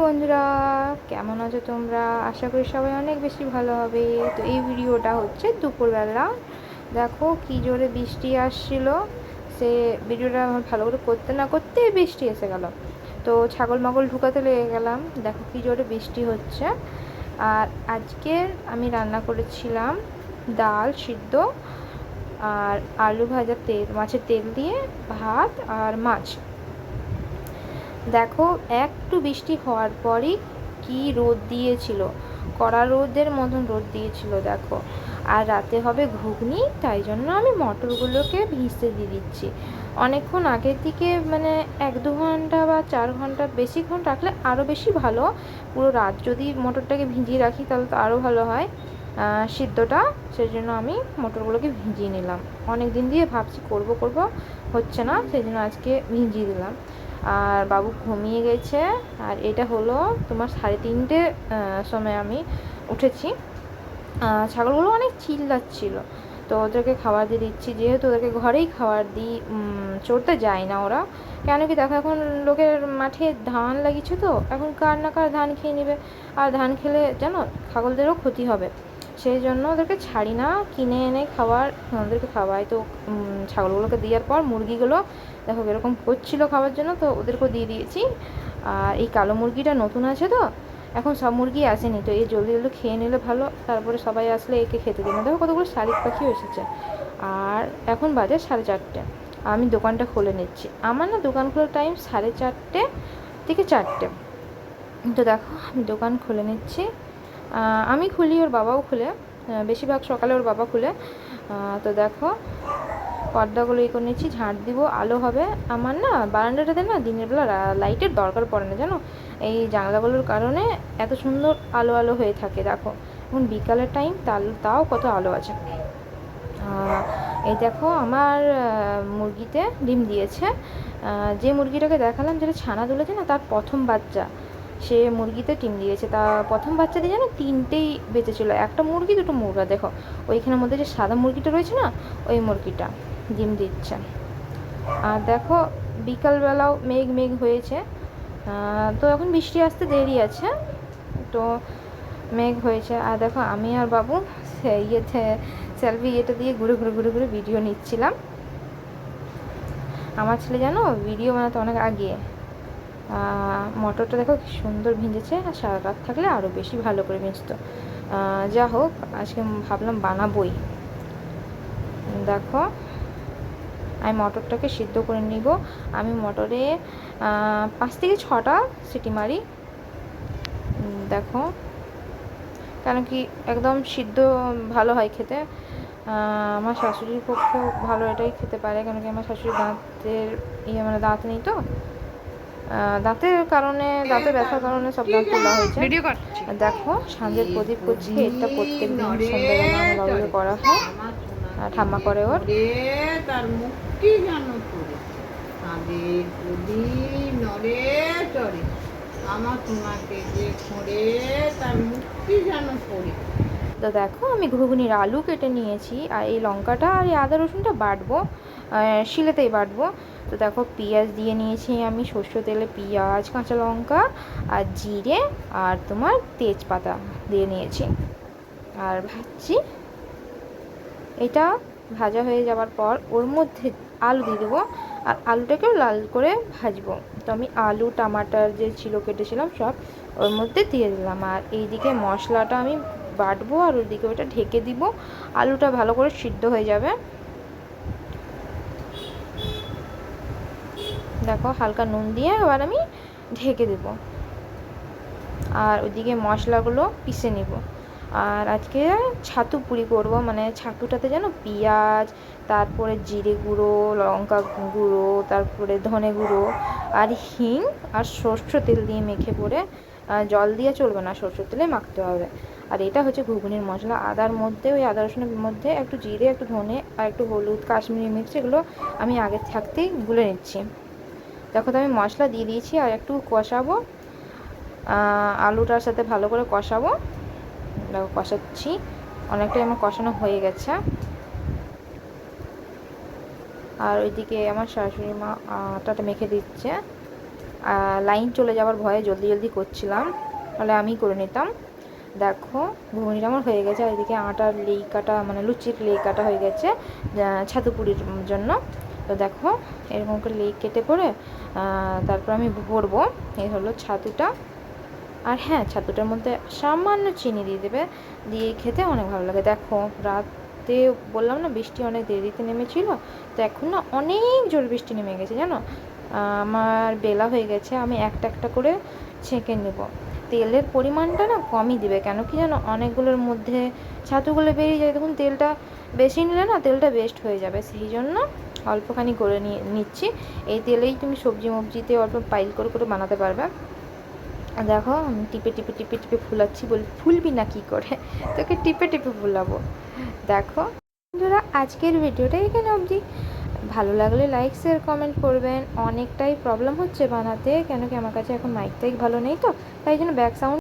বন্ধুরা, কেমন আছো তোমরা? আশা করি সবাই অনেক বেশি ভালো হবে। তো এই ভিডিওটা হচ্ছে দুপুরবেলা। দেখো কি জোরে বৃষ্টি আসছিল। সে ভিডিওটা আমার ভালো করে করতে না করতে বৃষ্টি এসে গেল। তো ছাগল মাগল ঢুকাতে লেগে গেলাম। দেখো কি জোরে বৃষ্টি হচ্ছে। আর আজকে আমি রান্না করেছিলাম ডাল সিদ্ধ আর আলু ভাজা, তেল মাছের তেল দিয়ে ভাত আর মাছ। দেখো একটু বৃষ্টি হওয়ার পরই কি রোদ দিয়েছিল, কড়া রোদের মতন রোদ দিয়েছিল দেখো। আর রাতে হবে ঘুগনি, তাই জন্য আমি মটরগুলোকে ভিজতে দিয়ে দিচ্ছি অনেকক্ষণ আগের দিকে, মানে 1-2 ঘন্টা বা 4 ঘন্টা, বেশিক্ষণ রাখলে আরও বেশি ভালো। পুরো রাত যদি মটরটাকে ভিজিয়ে রাখি তাহলে তো আরও ভালো হয় সিদ্ধটা। সেই জন্য আমি মটরগুলোকে ভিজিয়ে নিলাম। অনেক দিন দিয়ে ভাবছি করব করব, হচ্ছে না, সেই জন্য আজকে ভিজিয়ে দিলাম। আর বাবু ঘুমিয়ে গেছে। আর এটা হলো তোমার 3:30 সময় আমি উঠেছি। ছাগলগুলো অনেক চিল্লাচ্ছিল, তো ওদেরকে খাবার দিয়ে দিচ্ছি, যেহেতু ওদেরকে ঘরেই খাবার দিই, চড়তে যায় না ওরা। কেন কি দেখো, এখন লোকের মাঠে ধান লাগিয়েছে, তো এখন কার না কার ধান খেয়ে নেবে। আর ধান খেলে জানো ছাগলদেরও ক্ষতি হবে। সেই জন্য ওদেরকে ছাড়ি না, কিনে এনে খাবার ওদেরকে খাওয়াই। তো ছাগলগুলোকে দেওয়ার পর মুরগিগুলো দেখো এরকম করছিল খাবার জন্য, তো ওদেরকেও দিয়ে দিয়েছি। আর এই কালো মুরগিটা নতুন আছে, তো এখন সব মুরগি আসেনি, তো এই জলদি জলদি খেয়ে নিলে ভালো, তারপরে সবাই আসলে একে খেতে দিই না। দেখো কতগুলো শালিক পাখিও এসেছে। আর এখন বাজে 4:30, আমি দোকানটা খুলে নিচ্ছি। আমার না দোকান খোলার টাইম 4:30 থেকে 4টে। তো দেখো আমি দোকান খুলে নিচ্ছি। আমি খুলি, ওর বাবাও খুলে, বেশিরভাগ সকালে ওর বাবা খুলে। তো দেখো পর্দাগুলো করে নিচ্ছি, ঝাঁট দিব, আলো হবে। আমার না বারান্দাটাতে না দিনের বেলা লাইটের দরকার পড়ে না জানো, এই জানলাগুলোর কারণে এত সুন্দর আলো আলো হয়ে থাকে। দেখো এখন বিকালের টাইম, তাও কত আলো আছে। এই দেখো আমার মুরগিতে ডিম দিয়েছে। যে মুরগিটাকে দেখালাম যেটা ছানা তুলেছে না, তার প্রথম বাচ্চা সে মুরগিতে ডিম দিয়েছে। তা প্রথম বাচ্চা দিয়ে যেন 3টেই বেঁচেছিলো, একটা মুরগি 2টো মুরগা। দেখো ওইখানের মধ্যে যে সাদা মুরগিটা রয়েছে না, ওই মুরগিটা ডিম দিচ্ছে। আর দেখো বিকালবেলাও মেঘ মেঘ হয়েছে, তো এখন বৃষ্টি আসতে দেরি আছে, তো মেঘ হয়েছে। আর দেখো আমি আর বাবু সেলফি এটা দিয়ে ঘুরে ঘুরে ঘুরে ঘুরে ভিডিও নিচ্ছিলাম। আমার ছেলে জানো ভিডিও বানাতে অনেক আগে। মটরটা দেখো কি সুন্দর ভিজেছে, আর সারা রাত থাকলে আরও বেশি ভালো করে ভিজতো। যা হোক, আজকে ভাবলাম বানাবোই। দেখো আমি মটরটাকে সিদ্ধ করে নিব। আমি মটরে 5 থেকে 6টা সিটি মারি। দেখো কেন কি একদম সিদ্ধ ভালো হয় খেতে। আমার শাশুড়ির পক্ষেও ভালো এটাই খেতে পারে, কেন কি আমার শাশুড়ির দাঁতের মানে দাঁত নেই, তো দাঁতের কারণে, দাঁতের ব্যথার কারণে সব দাঁত তোলা হয়েছে। দেখো সাঁঝের প্রদীপ করছি, এটা প্রত্যেক দিন সন্ধ্যাবেলা আমার বাবুকে করা হয়, ঠাম্মা করে ওর। তার মুক্তি যেন করে তাদের প্রদীপ নড়ে চড়ে, আমার তোমাকে যে করে তার মুক্তি যেন করে। তো দেখো আমি ঘুগনির আলু কেটে নিয়েছি, আর এই লঙ্কাটা আর এই আদা রসুনটা বাটবো, শিলেতেই বাটবো। তো দেখো পেঁয়াজ দিয়ে নিয়েছি আমি, সর্ষে তেলে পেঁয়াজ, কাঁচা লঙ্কা আর জিরে আর তোমার তেজপাতা দিয়ে নিয়েছি, আর ভাজছি। এটা ভাজা হয়ে যাওয়ার পর ওর মধ্যে আলু দিয়ে দেবো, আর আলুটাকেও লাল করে ভাজবো। তো আমি আলু টমাটার যে ছিল কেটেছিলাম সব ওর মধ্যে দিয়ে দিলাম, আর এইদিকে মশলাটা আমি বাটবো, আর ওইদিকে ওটা ঢেকে দিব। আলুটা ভালো করে সিদ্ধ হয়ে যাবে। দেখো হালকা নুন দিয়ে এবার আমি ঢেকে দেব, আর ওইদিকে মশলাগুলো পিষে নিব। আর আজকে ছাতু পুরি করব, মানে ছাতুটাতে যেন পেঁয়াজ, তারপরে জিরে গুঁড়ো, লঙ্কা গুঁড়ো, তারপরে ধনে গুঁড়ো আর হিং আর সরষের তেল দিয়ে মেখে পরে, জল দিয়ে চলবে না, সরষের তেলে মাখতে হবে। আর এটা হচ্ছে ঘুগনির মশলা। আদার মধ্যে, ওই আদা রসুনের মধ্যে একটু জিরে, একটু ধনে আর একটু হলুদ, কাশ্মীরি মির্চ, এগুলো আমি আগে থাকতেই গুলে নিচ্ছি। দেখো তো আমি মশলা দিয়ে দিয়েছি, আর একটু কষাবো, আলুটার সাথে ভালো করে কষাবো। দেখো কষাচ্ছি, অনেকটাই আমার কষানো হয়ে গেছে। আর ওইদিকে আমার শাশুড়ি মা আটাটা মেখে দিচ্ছে, লাইন চলে যাওয়ার ভয়ে জলদি জলদি করছিলাম, তাহলে আমি করে নিতাম। দেখো ঘুগনিটা আমার হয়ে গেছে, আর এদিকে আটার লেই কাটা মানে লুচির লেই কাটা হয়ে গেছে ছাতু পুরির জন্য। তো দেখো এরকম করে লেই কেটে পরে তারপর আমি ভরবো। এই হলো ছাতুটা। আর হ্যাঁ, ছাতুটার মধ্যে সামান্য চিনি দিয়ে দেবে, দিয়ে খেতে অনেক ভালো লাগে। দেখো রাতে বললাম না বৃষ্টি অনেক দেরিতে নেমেছিল, তো এখন না অনেক জোর বৃষ্টি নেমে গেছে জানো। আমার বেলা হয়ে গেছে, আমি একটা একটা করে ছেঁকে নেব। তেলের পরিমাণটা না কমই দিবে, কেন কি জানো, অনেকগুলোর মধ্যে ছাতুগুলো বেরিয়ে যায়, তখন তেলটা বেশি নিলে না তেলটা ওয়েস্ট হয়ে যাবে, সেই জন্য অল্পখানি করে নিচ্ছি। এই তেলেই তুমি সবজি মবজিতে অল্প পাইল করে করে বানাতে পারবে। দেখো আমি টিপে টিপে টিপে টিপে ফুলাচ্ছি, ফুলবি না কি করে, তোকে টিপে টিপে ফুলাবো। দেখো বন্ধুরা, আজকের ভিডিওটা এখানে অবধি। ভালো লাগলে লাইক শেয়ার কমেন্ট করবেন। অনেকটাই প্রবলেম হচ্ছে বানাতে, কেন কি আমার কাছে এখন মাইক টাইক ভালো নেই, তো তাই জন্য ব্যাক সাউন্ড